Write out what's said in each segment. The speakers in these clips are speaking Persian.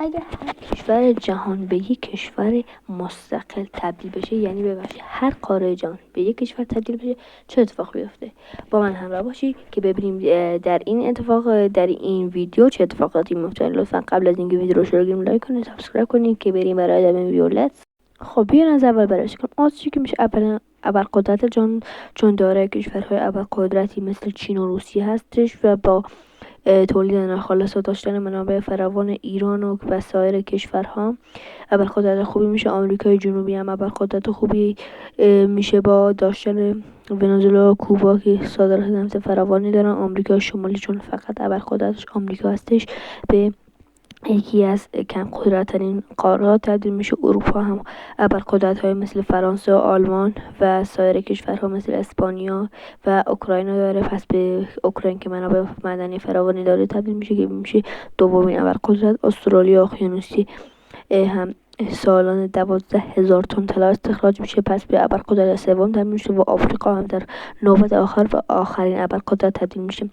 اگر هر کشور جهان به یک کشور مستقل تبدیل بشه، یعنی ببخشید هر قاره جهان به یک کشور تبدیل بشه، چه اتفاق بیفته؟ با من همراه باشید که ببینیم در این ویدیو چه اتفاقاتی میفته. لطفا قبل از اینکه ویدیو رو شروع کنیم لایک کنید، سابسکرایب کنید که بریم برای ادامه ویدیو. خب بیاین از اول بررسی کنیم. آسیا که میشه ابرقدرت جهان، چون دارای کشورهای ابرقدرتی مثل چین و روسیه هستش و با تولید ناخالص و داشتن منابع فراوان ایران و سایر کشورها ابرقدرت خوبی میشه. آمریکای جنوبی هم ابرقدرت خوبی میشه با داشتن ونزوئلا و کوبا که صادرات نفت فراوانی دارن. آمریکای شمالی چون فقط ابرقدرتش آمریکا هستش به یکی از کم قدرت‌ترین قاره‌ها تبدیل میشه. اروپا هم ابرقدرت‌های مثل فرانسه و آلمان و سایر کشورها مثل اسپانیا و اوکراین داره. پس به اوکراین که منابع معدنی فراوانی داره تبدیل میشه که میشه دومین ابرقدرت. استرالیا اقیانوسی هم سالانه 12,000 تن طلا استخراج میشه، پس به ابرقدرت سوم تبدیل میشه و آفریقا هم در نوبت آخر و آخرین ابرقدرت تبدیل میشه.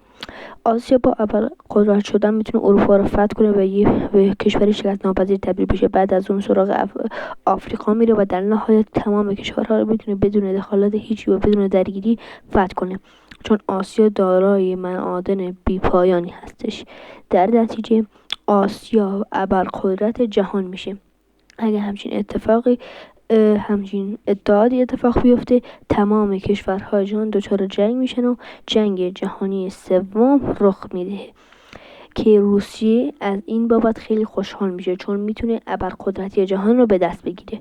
آسیا با ابرقدرت شدن میتونه اروپا رو فتح کنه و به کشوری شکست ناپذیر تبدیل بشه. بعد از اون سراغ آفریقا میره و در نهایت تمام کشورها رو میتونه بدون دخالت هیچی و بدون درگیری فتح کنه، چون آسیا دارای معادن بی‌پایانی هستش. در نتیجه آسیا ابرقدرت جهان میشه. اگه همچین اتحادی اتفاق بیفته، تمام کشورهای جهان دچار جنگ میشن و جنگ جهانی سوم رخ میده که روسیه از این بابت خیلی خوشحال میشه، چون میتونه ابرقدرتی جهان رو به دست بگیره.